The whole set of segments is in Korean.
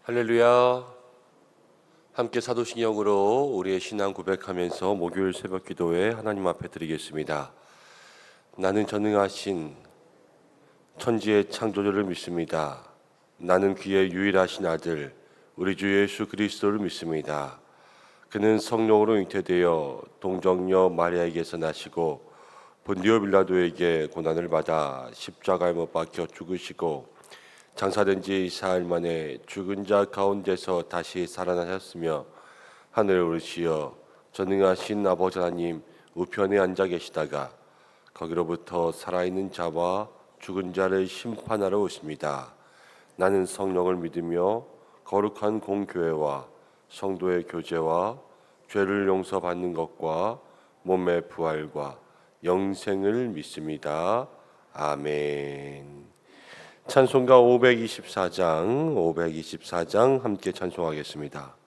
할렐루야. 함께 사도신경으로 우리의 신앙 고백하면서 목요일 새벽 기도회 하나님 앞에 드리겠습니다. 나는 전능하신 천지의 창조주를 믿습니다. 나는 그의 유일하신 아들 우리 주 예수 그리스도를 믿습니다. 그는 성령으로 잉태되어 동정녀 마리아에게서 나시고 본디오 빌라도에게 고난을 받아 십자가에 못 박혀 죽으시고 장사된 지 4일 만에 죽은 자 가운데서 다시 살아나셨으며 하늘에 오르시어 전능하신 아버지 하나님 우편에 앉아 계시다가 거기로부터 살아있는 자와 죽은 자를 심판하러 오십니다. 나는 성령을 믿으며 거룩한 공교회와 성도의 교제와 죄를 용서받는 것과 몸의 부활과 영생을 믿습니다. 아멘. 찬송가 524장 함께 찬송하겠습니다.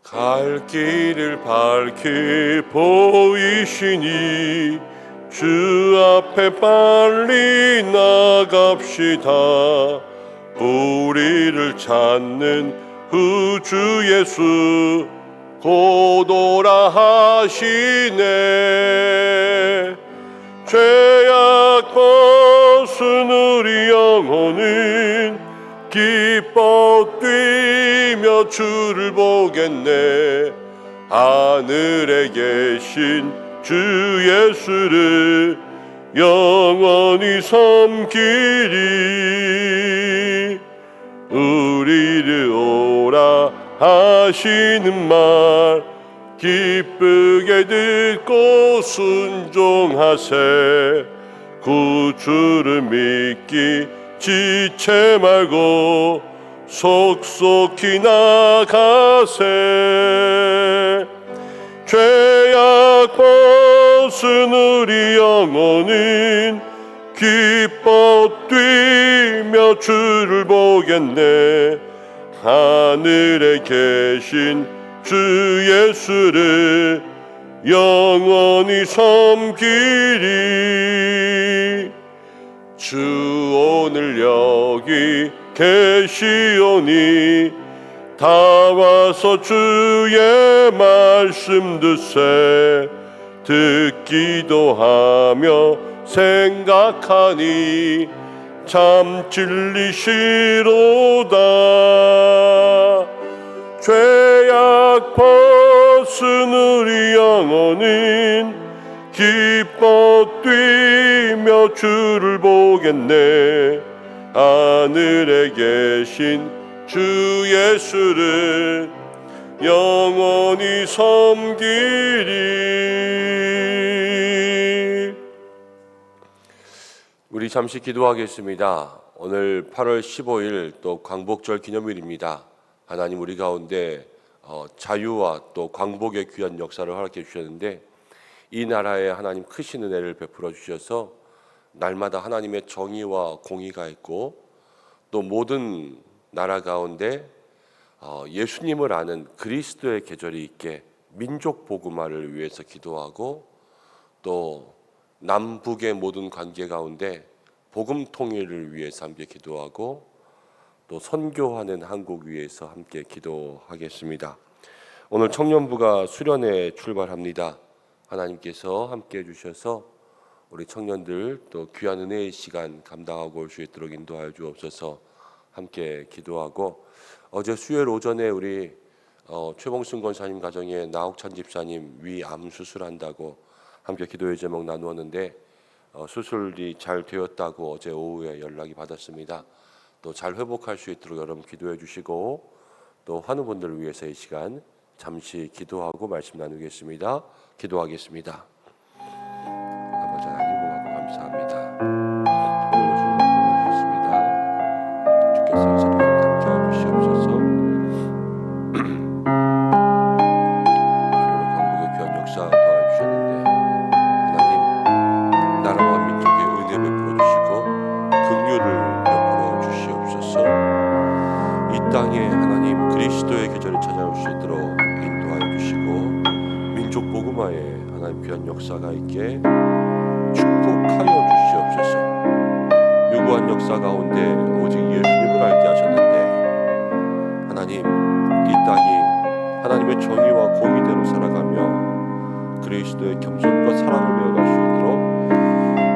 갈 길을 밝히 보이시니 주 앞에 빨리 나갑시다. 우리를 찾는 주 예수 곧 오라 하시네. 죄악 벗은 우리 영혼은 기뻐 뛰며 주를 보겠네. 하늘에 계신 주 예수를 영원히 섬기리. 우리를 오라 하시는 말 기쁘게 듣고 순종하세. 구주를 믿기 지체 말고 속속히 나가세. 죄악 벗은 우리 영혼은 기뻐 뛰며 주를 보겠네. 하늘에 계신 주 예수를 영원히 섬기리. 주 오늘 여기 계시오니 다 와서 주의 말씀 듣세. 듣기도 하며 생각하니 참 진리시로다. 죄악 벗은 우리 영혼은 기뻐 뛰며 주를 보겠네. 하늘에 계신 주 예수를 영원히 섬기리. 우리 잠시 기도하겠습니다. 오늘 8월 15일 또 광복절 기념일입니다. 하나님 우리 가운데 자유와 또 광복의 귀한 역사를 허락해 주셨는데 이 나라에 하나님 크신 은혜를 베풀어 주셔서 날마다 하나님의 정의와 공의가 있고 또 모든 나라 가운데 예수님을 아는 그리스도의 계절이 있게 민족 복음화를 위해서 기도하고 또 남북의 모든 관계 가운데 복음 통일을 위해서 함께 기도하고 또 선교하는 한국 위해서 함께 기도하겠습니다. 오늘 청년부가 수련회 출발합니다. 하나님께서 함께 해주셔서 우리 청년들 또 귀한 은혜의 시간 감당하고 올 수 있도록 인도하여 주옵소서. 함께 기도하고 어제 수요일 오전에 우리 최봉순 권사님 가정에 나옥찬 집사님 위암 수술한다고 함께 기도의 제목 나누었는데 수술이 잘 되었다고 어제 오후에 연락이 받았습니다. 또 잘 회복할 수 있도록 여러분 기도해 주시고 또 환우분들을 위해서 이 시간 잠시 기도하고 말씀 나누겠습니다. 기도하겠습니다. 아버지 하나님 고맙고 감사합니다. 오늘 오신 주셨습니다. 주께서 이 자리에 함께 주시옵소서. 하루로 광복의 귀한 역사 더해 주셨는데 하나님 나라와 민족에 은혜 베풀어 주시고 땅에 하나님 그리스도의 계절이 찾아올 수 있도록 인도하여 주시고 민족 복음화에 하나님 귀한 역사가 있게 축복하여 주시옵소서. 유구한 역사 가운데 오직 예수님을 알게 하셨는데 하나님 이 땅이 하나님의 정의와 공의대로 살아가며 그리스도의 겸손과 사랑을 배워갈 수 있도록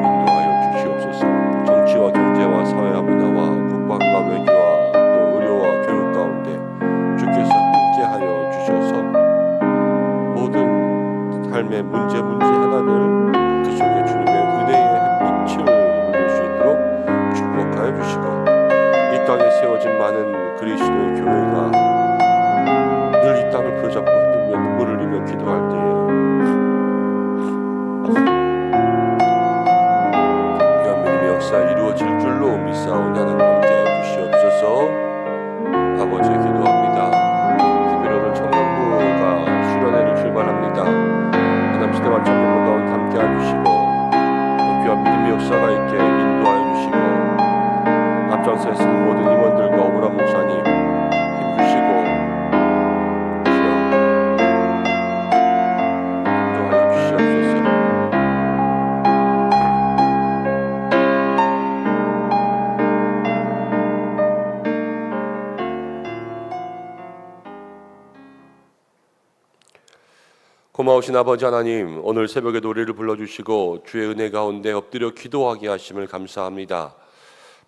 인도하여 주시옵소서. 정치와 경제와 사회와 문화와 국방과 외교와 또 의료와 교육 가운데 주께서 함께하여 주셔서 모든 삶의 문제 하나를 그 속에 주님의 은혜의 햇빛을 누릴 수 있도록 축복하여 주시고 이 땅에 세워진 많은 그리스도의 교회가 늘 이 땅을 부여잡고 흔들며 눈물을 흘리며 기도할 때에 귀한 믿음의 역사 이루어질 줄로 믿사오니 하나님 함께하여 주시옵소서. 아버지 기도합니다. 특별히 오늘 청년부가 수련회를 출발합니다. 하나님 시대와 청년부 가운데 함께하여 주시고 또 귀한 믿음의 역사가 있게 인도하여 주시고 앞장서서 모든 임원들과 오브람 목사님 힘주시고 인도하여 주시옵소서. 고마우신 아버지 하나님, 오늘 새벽에 노래를 불러주시고 주의 은혜 가운데 엎드려 기도하게 하심을 감사합니다.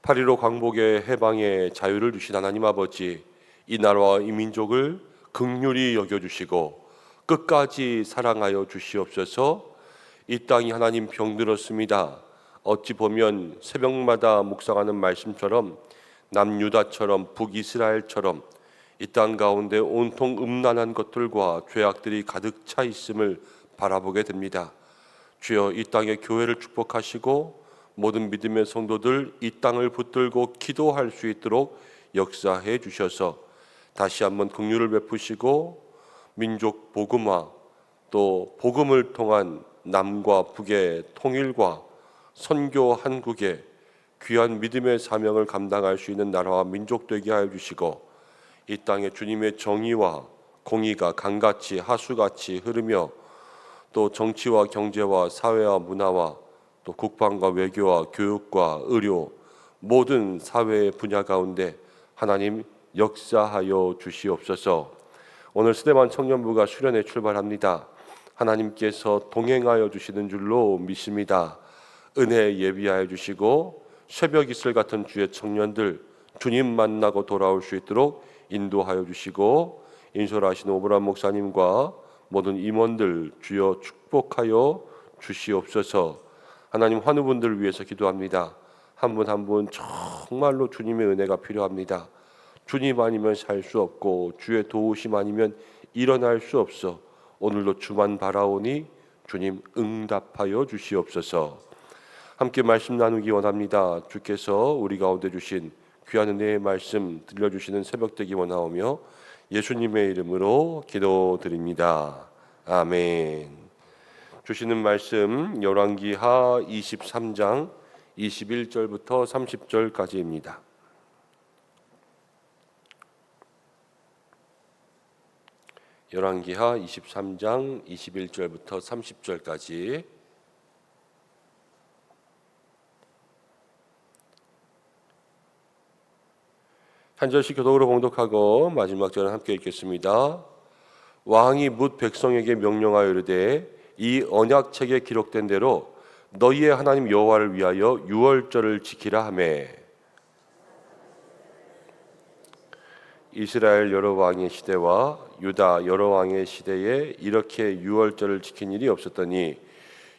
8.15 광복의 해방의 자유를 주신 하나님 아버지, 이 나라와 이 민족을 긍휼히 여겨주시고 끝까지 사랑하여 주시옵소서. 이 땅이 하나님 병들었습니다. 어찌 보면 새벽마다 묵상하는 말씀처럼 남유다처럼 북이스라엘처럼 이 땅 가운데 온통 음란한 것들과 죄악들이 가득 차 있음을 바라보게 됩니다. 주여 이 땅의 교회를 축복하시고 모든 믿음의 성도들 이 땅을 붙들고 기도할 수 있도록 역사해 주셔서 다시 한번 긍휼을 베푸시고 민족 복음화 또 복음을 통한 남과 북의 통일과 선교 한국의 귀한 믿음의 사명을 감당할 수 있는 나라와 민족 되게 하여 주시고 이 땅에 주님의 정의와 공의가 강같이 하수같이 흐르며 또 정치와 경제와 사회와 문화와 또 국방과 외교와 교육과 의료 모든 사회의 분야 가운데 하나님 역사하여 주시옵소서. 오늘 스데반 청년부가 수련회 출발합니다. 하나님께서 동행하여 주시는 줄로 믿습니다. 은혜 예비하여 주시고 새벽 이슬 같은 주의 청년들 주님 만나고 돌아올 수 있도록 인도하여 주시고 인솔하신 오브람 목사님과 모든 임원들 주여 축복하여 주시옵소서. 하나님 환우분들을 위해서 기도합니다. 한 분 한 분 정말로 주님의 은혜가 필요합니다. 주님 아니면 살 수 없고 주의 도우심 아니면 일어날 수 없어. 오늘도 주만 바라오니 주님 응답하여 주시옵소서. 함께 말씀 나누기 원합니다. 주께서 우리 가운데 주신 귀한 은혜의 말씀 들려주시는 새벽 되기 원하오며 예수님의 이름으로 기도드립니다. 아멘. 주시는 말씀 열왕기하 23장 21절부터 30절까지입니다. 열왕기하 23장 21절부터 30절까지 한 절씩 교독으로 봉독하고 마지막 절은 함께 읽겠습니다. 왕이 뭇 백성에게 명령하여 이르되 이 언약책에 기록된 대로 너희의 하나님 여호와를 위하여 유월절을 지키라 하매 이스라엘 여러 왕의 시대와 유다 여러 왕의 시대에 이렇게 유월절을 지킨 일이 없었더니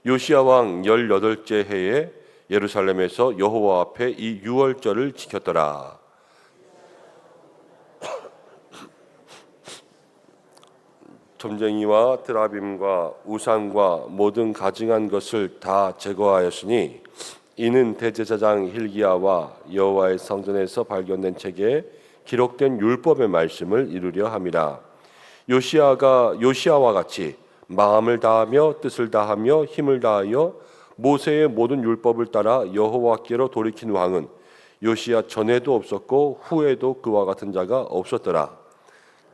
요시야 왕 18째 해에 예루살렘에서 여호와 앞에 이 유월절을 지켰더라. 점쟁이와 드라빔과 우상과 모든 가증한 것을 다 제거하였으니 이는 대제사장 hil기야와 여호와의 성전에서 발견된 책에 기록된 율법의 말씀을 이루려 함이라. 요시야와 같이 마음을 다하며 뜻을 다하며 힘을 다하여 모세의 모든 율법을 따라 여호와께로 돌이킨 왕은 요시야 전에도 없었고 후에도 그와 같은 자가 없었더라.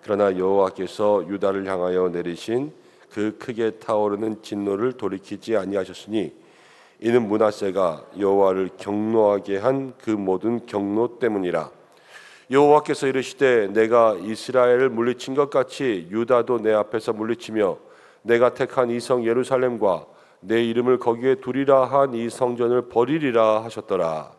그러나 여호와께서 유다를 향하여 내리신 그 크게 타오르는 진노를 돌이키지 아니하셨으니 이는 므낫세가 여호와를 경노하게 한 그 모든 경노 때문이라. 여호와께서 이르시되 내가 이스라엘을 물리친 것 같이 유다도 내 앞에서 물리치며 내가 택한 이 성 예루살렘과 내 이름을 거기에 두리라 한 이 성전을 버리리라 하셨더라.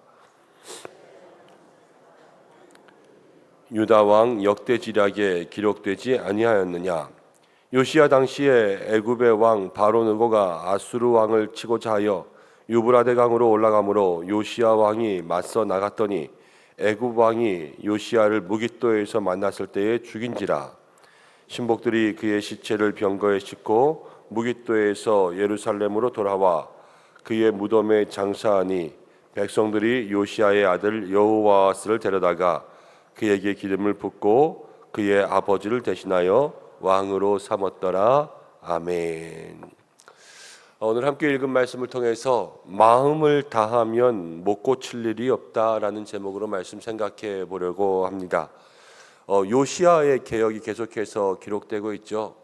유다 왕 역대지략에 기록되지 아니하였느냐? 요시야 당시에 애굽의 왕 바로느고가 아수르 왕을 치고자 하여 유브라데 강으로 올라가므로 요시야 왕이 맞서 나갔더니 애굽 왕이 요시야를 무깃도에서 만났을 때에 죽인지라. 신복들이 그의 시체를 병거에 싣고 무깃도에서 예루살렘으로 돌아와 그의 무덤에 장사하니 백성들이 요시야의 아들 여호와스를 데려다가 그에게 기름을 붓고 그의 아버지를 대신하여 왕으로 삼았더라. 아멘. 오늘 함께 읽은 말씀을 통해서 마음을 다하면 못 고칠 일이 없다라는 제목으로 말씀 생각해 보려고 합니다. 요시야의 개혁이 계속해서 기록되고 있죠.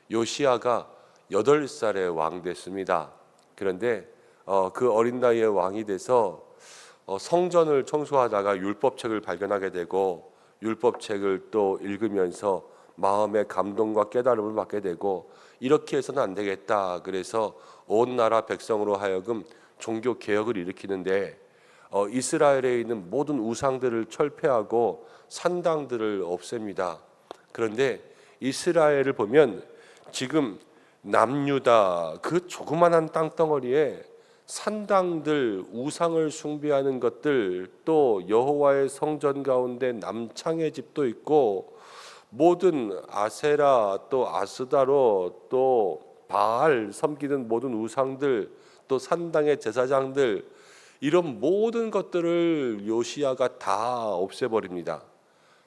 요시야가 8살에 왕 됐습니다. 그런데 그 어린 나이에 왕이 돼서 성전을 청소하다가 율법책을 발견하게 되고 율법책을 또 읽으면서 마음의 감동과 깨달음을 받게 되고 이렇게 해서는 안 되겠다. 그래서 온 나라 백성으로 하여금 종교 개혁을 일으키는데 이스라엘에 있는 모든 우상들을 철폐하고 산당들을 없앱니다. 그런데 이스라엘을 보면 지금 남유다 그 조그만한 땅덩어리에 산당들, 우상을 숭배하는 것들, 또 여호와의 성전 가운데 남창의 집도 있고 모든 아세라 또 아스다로 또 바알 섬기는 모든 우상들 또 산당의 제사장들 이런 모든 것들을 요시야가 다 없애버립니다.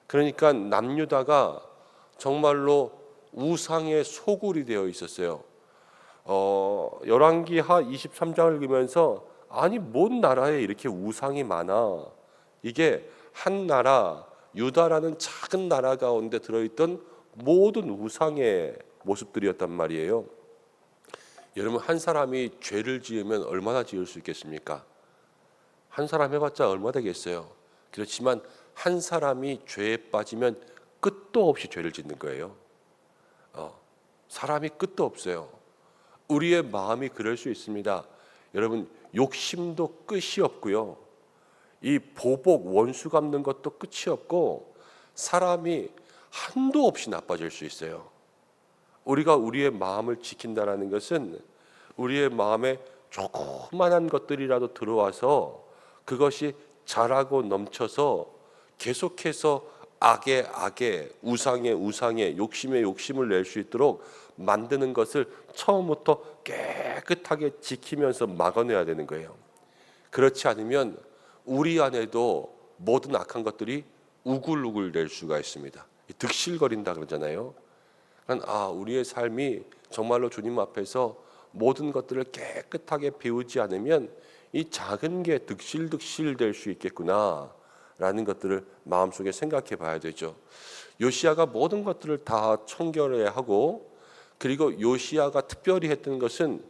그러니까 남유다가 정말로 우상의 소굴이 되어 있었어요. 열왕기하 23장을 읽으면서 아니 뭔 나라에 이렇게 우상이 많아. 이게 한 나라 유다라는 작은 나라 가운데 들어있던 모든 우상의 모습들이었단 말이에요. 여러분 한 사람이 죄를 지으면 얼마나 지을 수 있겠습니까? 한 사람 해봤자 얼마 되겠어요. 그렇지만 한 사람이 죄에 빠지면 끝도 없이 죄를 짓는 거예요. 사람이 끝도 없어요. 우리의 마음이 그럴 수 있습니다. 여러분 욕심도 끝이 없고요. 이 보복 원수 갚는 것도 끝이 없고 사람이 한도 없이 나빠질 수 있어요. 우리가 우리의 마음을 지킨다라는 것은 우리의 마음에 조그만한 것들이라도 들어와서 그것이 자라고 넘쳐서 계속해서 악에 우상에 욕심에 욕심을 낼 수 있도록 만드는 것을 처음부터 깨끗하게 지키면서 막아내야 되는 거예요. 그렇지 않으면 우리 안에도 모든 악한 것들이 우글우글 낼 수가 있습니다. 득실거린다 그러잖아요. 그러니까 우리의 삶이 정말로 주님 앞에서 모든 것들을 깨끗하게 비우지 않으면 이 작은 게 득실득실 될 수 있겠구나 라는 것들을 마음속에 생각해 봐야 되죠. 요시야가 모든 것들을 다 청결해야 하고 그리고 요시야가 특별히 했던 것은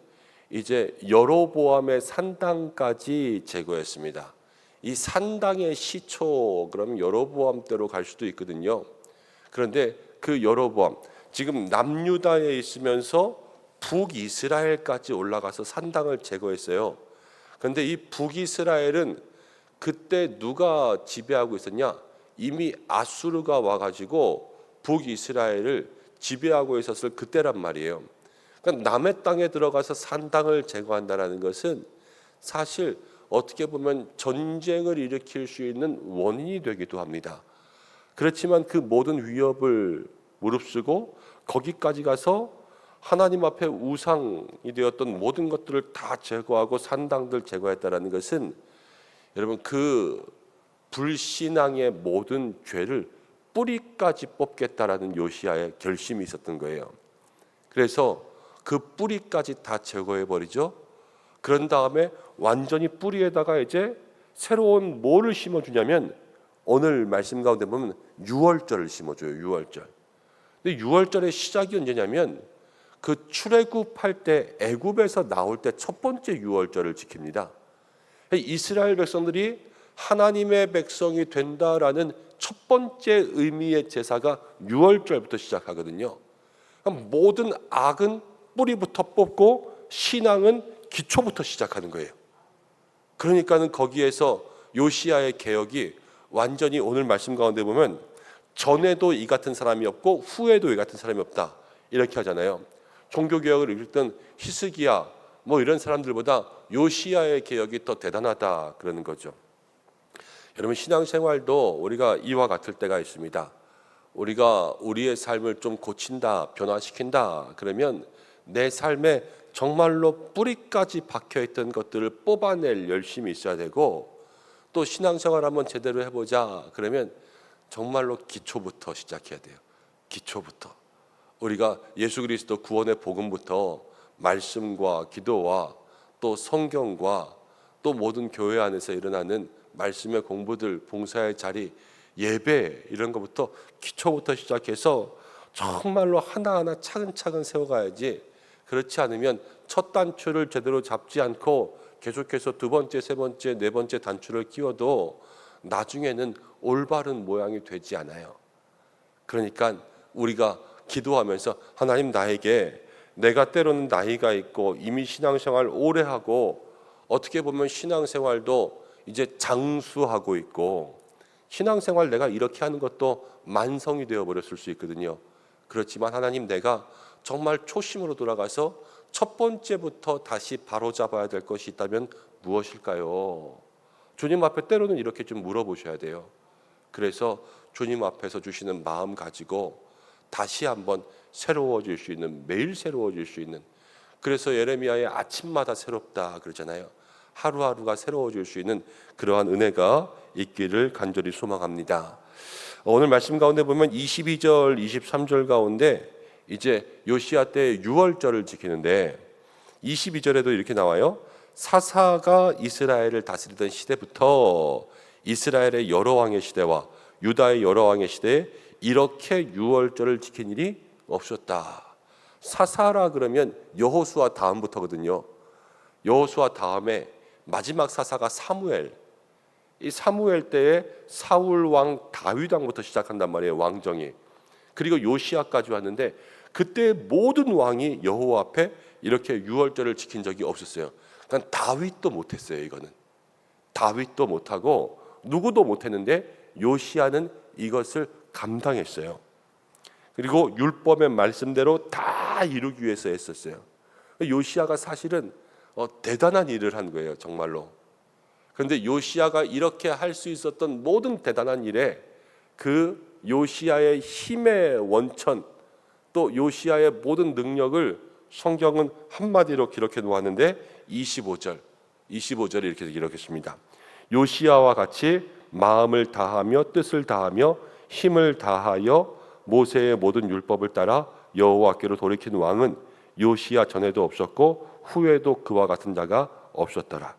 이제 여로보암의 산당까지 제거했습니다. 이 산당의 시초 그러면 여로보암 때로 갈 수도 있거든요. 그런데 그 여로보암 지금 남유다에 있으면서 북이스라엘까지 올라가서 산당을 제거했어요. 그런데 이 북이스라엘은 그때 누가 지배하고 있었냐? 이미 아수르가 와가지고 북이스라엘을 지배하고 있었을 그때란 말이에요. 그러니까 남의 땅에 들어가서 산당을 제거한다는 것은 사실 어떻게 보면 전쟁을 일으킬 수 있는 원인이 되기도 합니다. 그렇지만 그 모든 위협을 무릅쓰고 거기까지 가서 하나님 앞에 우상이 되었던 모든 것들을 다 제거하고 산당들 제거했다는 것은 여러분 그 불신앙의 모든 죄를 뿌리까지 뽑겠다라는 요시야의 결심이 있었던 거예요. 그래서 그 뿌리까지 다 제거해 버리죠. 그런 다음에 완전히 뿌리에다가 이제 새로운 뭐를 심어주냐면 오늘 말씀 가운데 보면 유월절을 심어줘요. 유월절. 근데 유월절의 시작이 언제냐면 그 출애굽할 때 애굽에서 나올 때 첫 번째 유월절을 지킵니다. 이스라엘 백성들이 하나님의 백성이 된다라는 첫 번째 의미의 제사가 유월절부터 시작하거든요. 모든 악은 뿌리부터 뽑고 신앙은 기초부터 시작하는 거예요. 그러니까는 거기에서 요시야의 개혁이 완전히 오늘 말씀 가운데 보면 전에도 이 같은 사람이 없고 후에도 이 같은 사람이 없다 이렇게 하잖아요. 종교개혁을 이끌던 히스기야 뭐 이런 사람들보다 요시야의 개혁이 더 대단하다 그러는 거죠. 여러분 신앙생활도 우리가 이와 같을 때가 있습니다. 우리가 우리의 삶을 좀 고친다 변화시킨다 그러면 내 삶에 정말로 뿌리까지 박혀있던 것들을 뽑아낼 열심이 있어야 되고, 또 신앙생활 한번 제대로 해보자 그러면 정말로 기초부터 시작해야 돼요. 기초부터. 우리가 예수 그리스도 구원의 복음부터 말씀과 기도와 또 성경과 또 모든 교회 안에서 일어나는 말씀의 공부들, 봉사의 자리, 예배 이런 것부터 기초부터 시작해서 정말로 하나하나 차근차근 세워가야지, 그렇지 않으면 첫 단추를 제대로 잡지 않고 계속해서 두 번째, 세 번째, 네 번째 단추를 끼워도 나중에는 올바른 모양이 되지 않아요. 그러니까 우리가 기도하면서 하나님 나에게, 내가 때로는 나이가 있고 이미 신앙생활 오래 하고 어떻게 보면 신앙생활도 이제 장수하고 있고 신앙생활 내가 이렇게 하는 것도 만성이 되어버렸을 수 있거든요. 그렇지만 하나님, 내가 정말 초심으로 돌아가서 첫 번째부터 다시 바로잡아야 될 것이 있다면 무엇일까요? 주님 앞에 때로는 이렇게 좀 물어보셔야 돼요. 그래서 주님 앞에서 주시는 마음 가지고 다시 한번 새로워질 수 있는, 매일 새로워질 수 있는, 그래서 예레미야의 아침마다 새롭다 그러잖아요. 하루하루가 새로워질 수 있는 그러한 은혜가 있기를 간절히 소망합니다. 오늘 말씀 가운데 보면 22절, 23절 가운데 이제 요시야 때 유월절을 지키는데 22절에도 이렇게 나와요. 사사가 이스라엘을 다스리던 시대부터 이스라엘의 여러 왕의 시대와 유다의 여러 왕의 시대에 이렇게 유월절을 지킨 일이 없었다. 사사라 그러면 여호수아 다음부터거든요. 여호수아 다음에 마지막 사사가 사무엘. 이 사무엘 때에 사울 왕 다윗 왕부터 시작한단 말이에요. 왕정이. 그리고 요시야까지 왔는데 그때 모든 왕이 여호와 앞에 이렇게 유월절을 지킨 적이 없었어요. 그러니까 다윗도 못했어요. 이거는 다윗도 못하고 누구도 못했는데 요시야는 이것을 감당했어요. 그리고 율법의 말씀대로 다 이루기 위해서 했었어요. 요시야가 사실은 대단한 일을 한 거예요. 정말로. 그런데 요시야가 이렇게 할 수 있었던 모든 대단한 일에 그 요시야의 힘의 원천, 또 요시야의 모든 능력을 성경은 한마디로 기록해 놓았는데 25절에 이렇게 기록했습니다. 요시야와 같이 마음을 다하며 뜻을 다하며 힘을 다하여 모세의 모든 율법을 따라 여호와께로 돌이킨 왕은 요시야 전에도 없었고 후에도 그와 같은 자가 없었더라.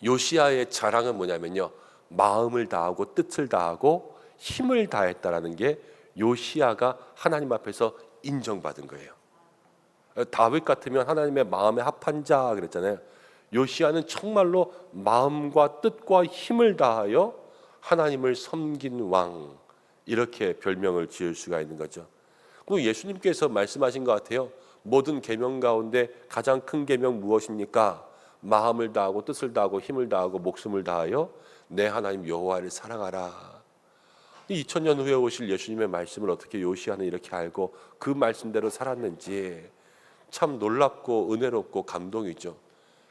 요시야의 자랑은 뭐냐면요, 마음을 다하고 뜻을 다하고 힘을 다했다라는 게 요시야가 하나님 앞에서 인정받은 거예요. 다윗 같으면 하나님의 마음에 합한 자 그랬잖아요. 요시야는 정말로 마음과 뜻과 힘을 다하여 하나님을 섬긴 왕, 이렇게 별명을 지을 수가 있는 거죠. 그리고 예수님께서 말씀하신 것 같아요. 모든 계명 가운데 가장 큰 계명 무엇입니까? 마음을 다하고 뜻을 다하고 힘을 다하고 목숨을 다하여 내 하나님 여호와를 사랑하라. 2000년 후에 오실 예수님의 말씀을 어떻게 요시야는 이렇게 알고 그 말씀대로 살았는지 참 놀랍고 은혜롭고 감동이죠.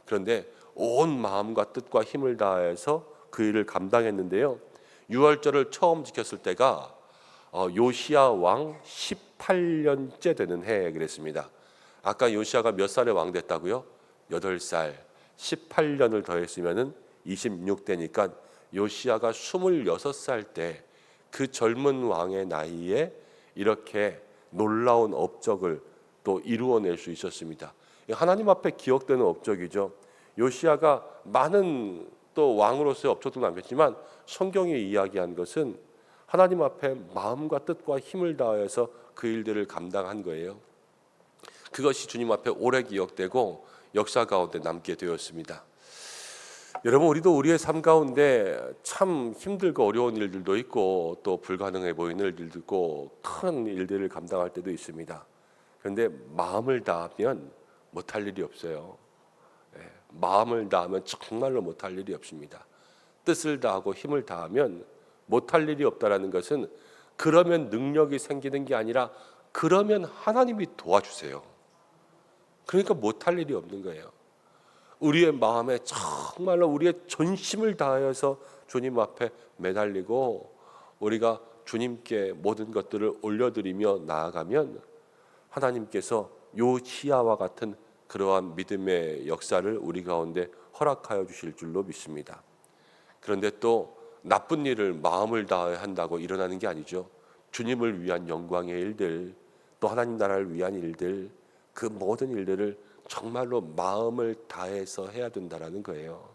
그런데 온 마음과 뜻과 힘을 다해서 그 일을 감당했는데요. 유월절을 처음 지켰을 때가 요시야 왕 18년째 되는 해 그랬습니다. 아까 요시야가 몇 살에 왕 됐다고요? 8살. 18년을 더했으면 26대니까 요시야가 26살 때 그 젊은 왕의 나이에 이렇게 놀라운 업적을 또 이루어낼 수 있었습니다. 하나님 앞에 기억되는 업적이죠. 요시야가 많은 또 왕으로서의 업적도 남겼지만 성경이 이야기한 것은 하나님 앞에 마음과 뜻과 힘을 다해서 그 일들을 감당한 거예요. 그것이 주님 앞에 오래 기억되고 역사 가운데 남게 되었습니다. 여러분, 우리도 우리의 삶 가운데 참 힘들고 어려운 일들도 있고 또 불가능해 보이는 일들도 있고 큰 일들을 감당할 때도 있습니다. 그런데 마음을 다하면 못할 일이 없어요. 마음을 다하면 정말로 못할 일이 없습니다. 뜻을 다하고 힘을 다하면 못할 일이 없다라는 것은 그러면 능력이 생기는 게 아니라 그러면 하나님이 도와주세요. 그러니까 못할 일이 없는 거예요. 우리의 마음에 정말로 우리의 전심을 다하여서 주님 앞에 매달리고 우리가 주님께 모든 것들을 올려드리며 나아가면 하나님께서 요시야와 같은 그러한 믿음의 역사를 우리 가운데 허락하여 주실 줄로 믿습니다. 그런데 또 나쁜 일을 마음을 다해 한다고 일어나는 게 아니죠. 주님을 위한 영광의 일들, 또 하나님 나라를 위한 일들, 그 모든 일들을 정말로 마음을 다해서 해야 된다라는 거예요.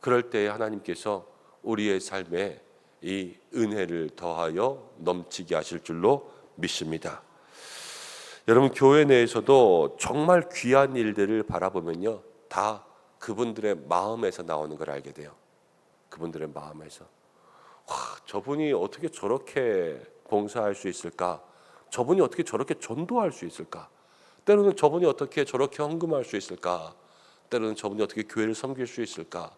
그럴 때에 하나님께서 우리의 삶에 이 은혜를 더하여 넘치게 하실 줄로 믿습니다. 여러분, 교회 내에서도 정말 귀한 일들을 바라보면요, 다 그분들의 마음에서 나오는 걸 알게 돼요. 그분들의 마음에서. 와, 저분이 어떻게 저렇게 봉사할 수 있을까? 저분이 어떻게 저렇게 전도할 수 있을까? 때로는 저분이 어떻게 저렇게 헌금할 수 있을까? 때로는 저분이 어떻게 교회를 섬길 수 있을까?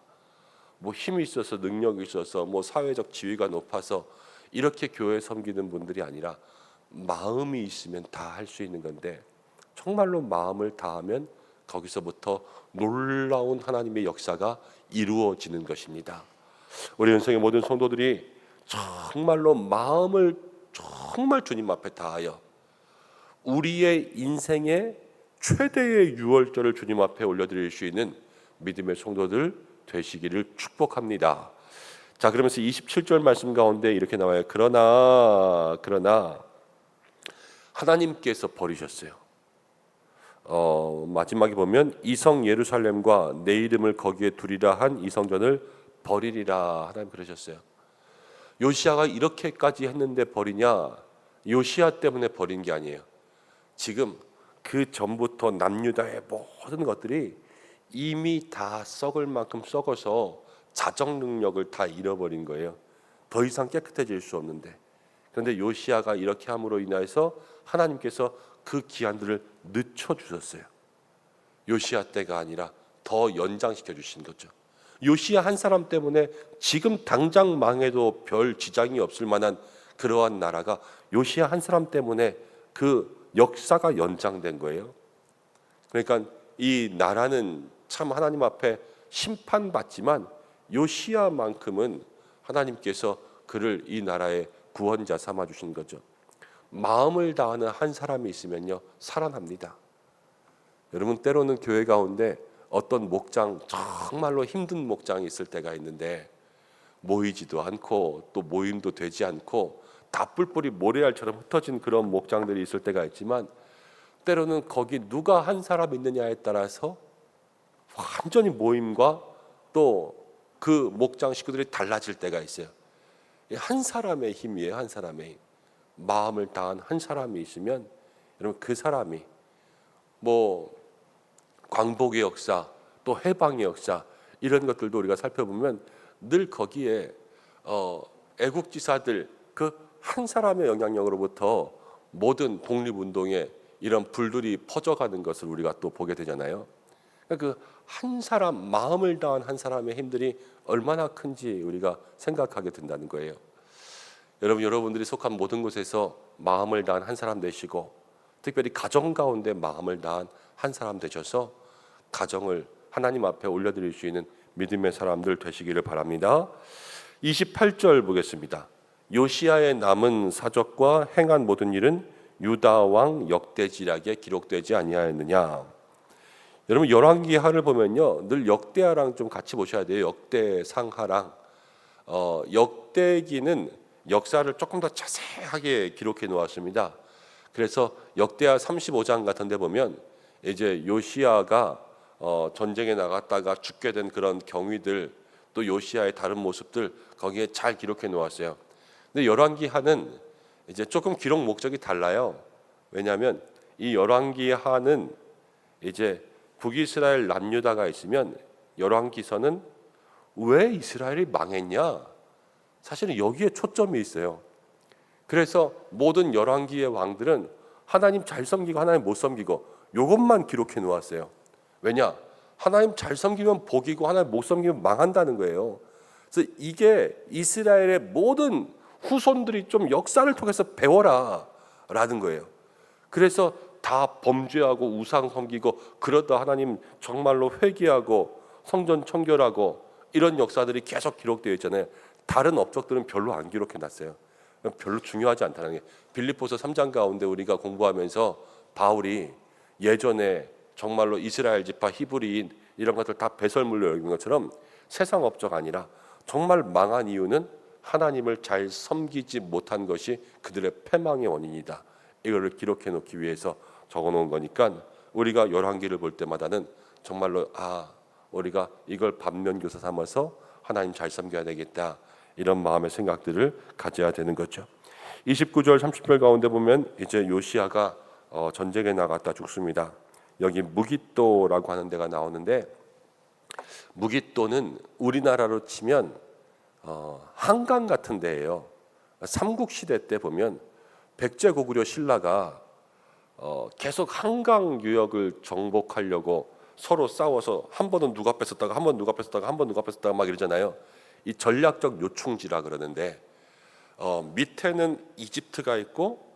뭐 힘이 있어서, 능력이 있어서, 뭐 사회적 지위가 높아서 이렇게 교회 섬기는 분들이 아니라 마음이 있으면 다 할 수 있는 건데, 정말로 마음을 다하면 거기서부터 놀라운 하나님의 역사가 이루어지는 것입니다. 우리 연성의 모든 성도들이 정말로 마음을 정말 주님 앞에 다하여 우리의 인생의 최대의 유월절을 주님 앞에 올려드릴 수 있는 믿음의 성도들 되시기를 축복합니다. 자, 그러면서 27절 말씀 가운데 이렇게 나와요. 그러나 하나님께서 버리셨어요. 마지막에 보면 이성 예루살렘과 내 이름을 거기에 두리라 한 이 성전을 버리리라. 하나님 그러셨어요. 요시야가 이렇게까지 했는데 버리냐? 요시야 때문에 버린 게 아니에요. 지금 그 전부터 남유다의 모든 것들이 이미 다 썩을 만큼 썩어서 자정 능력을 다 잃어버린 거예요. 더 이상 깨끗해질 수 없는데, 그런데 요시야가 이렇게 함으로 인해서 하나님께서 그 기한들을 늦춰주셨어요. 요시야 때가 아니라 더 연장시켜 주신 거죠. 요시야 한 사람 때문에 지금 당장 망해도 별 지장이 없을 만한 그러한 나라가 요시야 한 사람 때문에 그 역사가 연장된 거예요. 그러니까 이 나라는 참 하나님 앞에 심판받지만 요시야만큼은 하나님께서 그를 이 나라의 구원자 삼아 주신 거죠. 마음을 다하는 한 사람이 있으면요, 살아납니다. 여러분, 때로는 교회 가운데 어떤 목장, 정말로 힘든 목장이 있을 때가 있는데 모이지도 않고 또 모임도 되지 않고 다 뿔뿔이 모래알처럼 흩어진 그런 목장들이 있을 때가 있지만, 때로는 거기 누가 한 사람 있느냐에 따라서 완전히 모임과 또 그 목장 식구들이 달라질 때가 있어요. 한 사람의 힘이에요. 한 사람의 힘. 마음을 다한 한 사람이 있으면 여러분, 그 사람이 뭐 광복의 역사, 또 해방의 역사, 이런 것들도 우리가 살펴보면 늘 거기에 애국지사들 그 한 사람의 영향력으로부터 모든 독립운동에 이런 불들이 퍼져가는 것을 우리가 또 보게 되잖아요. 그 한 사람, 마음을 다한 한 사람의 힘들이 얼마나 큰지 우리가 생각하게 된다는 거예요. 여러분들이 속한 모든 곳에서 마음을 다한 한 사람 되시고, 특별히 가정 가운데 마음을 다한 한 사람 되셔서 가정을 하나님 앞에 올려드릴 수 있는 믿음의 사람들 되시기를 바랍니다. 28절 보겠습니다. 요시야의 남은 사적과 행한 모든 일은 유다 왕 역대지략에 기록되지 아니하였느냐. 여러분, 열왕기하를 보면요, 늘 역대하랑 좀 같이 보셔야 돼요. 역대상하랑. 역대기는 역사를 조금 더 자세하게 기록해 놓았습니다. 그래서 역대하 35장 같은 데 보면 이제 요시야가 전쟁에 나갔다가 죽게 된 그런 경위들, 또 요시야의 다른 모습들 거기에 잘 기록해 놓았어요. 근데 열왕기하는 이제 조금 기록 목적이 달라요. 왜냐하면 이 열왕기하는 이제 북이스라엘 남유다가 있으면 열왕기서는 왜 이스라엘이 망했냐? 사실은 여기에 초점이 있어요. 그래서 모든 열왕기의 왕들은 하나님 잘 섬기고 하나님 못 섬기고 이것만 기록해 놓았어요. 왜냐? 하나님 잘 섬기면 복이고 하나님 못 섬기면 망한다는 거예요. 그래서 이게 이스라엘의 모든 후손들이 좀 역사를 통해서 배워라라는 거예요. 그래서 다 범죄하고 우상 섬기고 그러다 하나님 정말로 회개하고 성전 청결하고 이런 역사들이 계속 기록되어 있잖아요. 다른 업적들은 별로 안 기록해 놨어요. 별로 중요하지 않다는 게, 빌립보서 3장 가운데 우리가 공부하면서 바울이 예전에 정말로 이스라엘 지파 히브리인 이런 것들 다 배설물로 여긴 것처럼 세상 업적 아니라 정말 망한 이유는 하나님을 잘 섬기지 못한 것이 그들의 패망의 원인이다. 이거를 기록해 놓기 위해서 적어 놓은 거니까 우리가 열왕기를 볼 때마다는 정말로 우리가 이걸 반면교사 삼아서 하나님 잘 섬겨야 되겠다, 이런 마음의 생각들을 가져야 되는 거죠. 29절 30절 가운데 보면 이제 요시야가 전쟁에 나갔다 죽습니다. 여기 무깃도라고 하는 데가 나오는데, 무깃도는 우리나라로 치면 한강 같은 데예요. 삼국시대 때 보면 백제 고구려 신라가 계속 한강 유역을 정복하려고 서로 싸워서 한 번은 누가 뺏었다가 한 번 누가 뺏었다가 한 번 누가 뺏었다가 막 이러잖아요. 이 전략적 요충지라 그러는데, 밑에는 이집트가 있고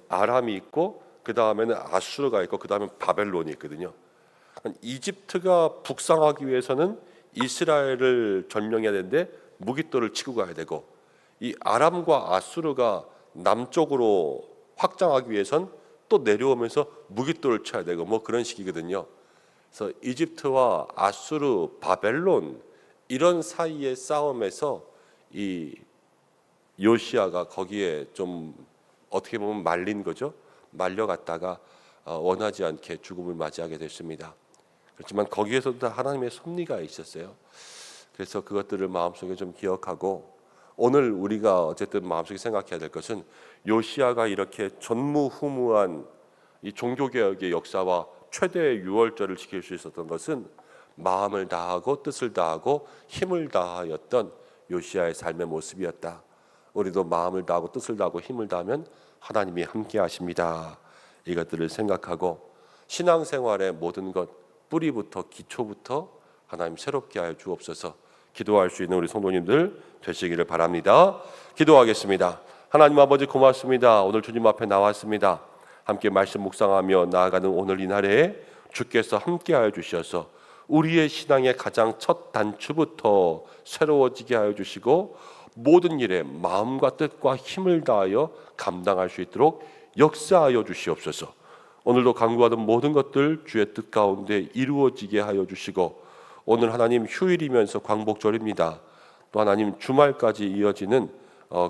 아람이 있고 그 다음에는 아수르가 있고 그 다음에 바벨론이 있거든요. 이집트가 북상하기 위해서는 이스라엘을 점령해야 되는데 무깃도를 치고 가야 되고, 이 아람과 아수르가 남쪽으로 확장하기 위해선 또 내려오면서 무깃도를 쳐야 되고 뭐 그런 식이거든요. 그래서 이집트와 아수르, 바벨론 이런 사이의 싸움에서 이 요시야가 거기에 좀 어떻게 보면 말린 거죠. 말려갔다가 원하지 않게 죽음을 맞이하게 됐습니다. 그렇지만 거기에서도 하나님의 섭리가 있었어요. 그래서 그것들을 마음속에 좀 기억하고, 오늘 우리가 어쨌든 마음속에 생각해야 될 것은 요시야가 이렇게 전무후무한 이 종교개혁의 역사와 최대의 유월절을 지킬 수 있었던 것은 마음을 다하고 뜻을 다하고 힘을 다하였던 요시야의 삶의 모습이었다. 우리도 마음을 다하고 뜻을 다하고 힘을 다하면 하나님이 함께 하십니다. 이것들을 생각하고 신앙생활의 모든 것, 뿌리부터 기초부터 하나님 새롭게 하여 주옵소서. 기도할 수 있는 우리 성도님들 되시기를 바랍니다. 기도하겠습니다. 하나님 아버지 고맙습니다. 오늘 주님 앞에 나왔습니다. 함께 말씀 묵상하며 나아가는 오늘 이 날에 주께서 함께하여 주셔서 우리의 신앙의 가장 첫 단추부터 새로워지게 하여 주시고, 모든 일에 마음과 뜻과 힘을 다하여 감당할 수 있도록 역사하여 주시옵소서. 오늘도 간구하던 모든 것들 주의 뜻 가운데 이루어지게 하여 주시고, 오늘 하나님 휴일이면서 광복절입니다. 또 하나님 주말까지 이어지는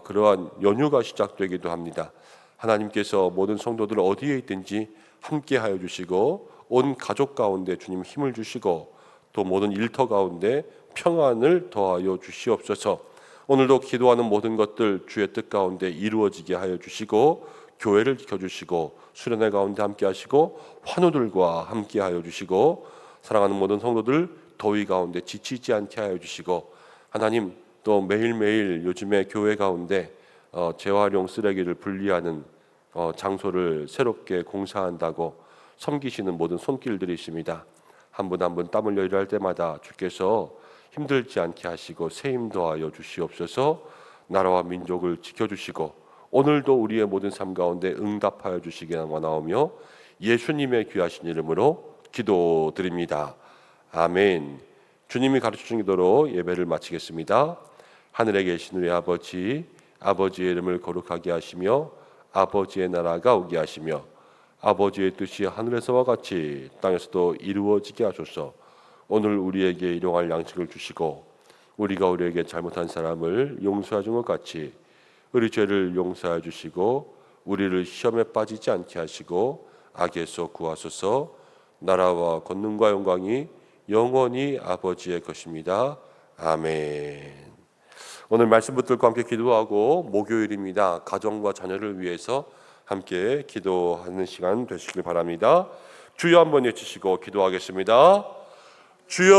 그러한 연휴가 시작되기도 합니다. 하나님께서 모든 성도들 어디에 있든지 함께 하여 주시고, 온 가족 가운데 주님 힘을 주시고, 또 모든 일터 가운데 평안을 더하여 주시옵소서. 오늘도 기도하는 모든 것들 주의 뜻 가운데 이루어지게 하여 주시고, 교회를 지켜주시고 수련회 가운데 함께 하시고 환우들과 함께 하여 주시고, 사랑하는 모든 성도들 더위 가운데 지치지 않게 하여 주시고, 하나님 또 매일매일 요즘에 교회 가운데 재활용 쓰레기를 분리하는 장소를 새롭게 공사한다고 섬기시는 모든 손길들이 있습니다. 한 분 한 분 땀 흘려 일할 때마다 주께서 힘들지 않게 하시고 새 힘 더하여 주시옵소서. 나라와 민족을 지켜주시고 오늘도 우리의 모든 삶 가운데 응답하여 주시기 원하오며 예수님의 귀하신 이름으로 기도드립니다. 아멘. 주님이 가르쳐준 기도로 예배를 마치겠습니다. 하늘에 계신 우리 아버지, 아버지의 이름을 거룩하게 하시며 아버지의 나라가 오게 하시며 아버지의 뜻이 하늘에서와 같이 땅에서도 이루어지게 하소서. 오늘 우리에게 일용할 양식을 주시고 우리가 우리에게 잘못한 사람을 용서해 준 것 같이 우리 죄를 용서해 주시고 우리를 시험에 빠지지 않게 하시고 악에서 구하소서. 나라와 권능과 영광이 영원히 아버지의 것입니다. 아멘. 오늘 말씀 붙들고 함께 기도하고, 목요일입니다. 가정과 자녀를 위해서 함께 기도하는 시간 되시길 바랍니다. 주여 한번 외치시고 기도하겠습니다. 주여.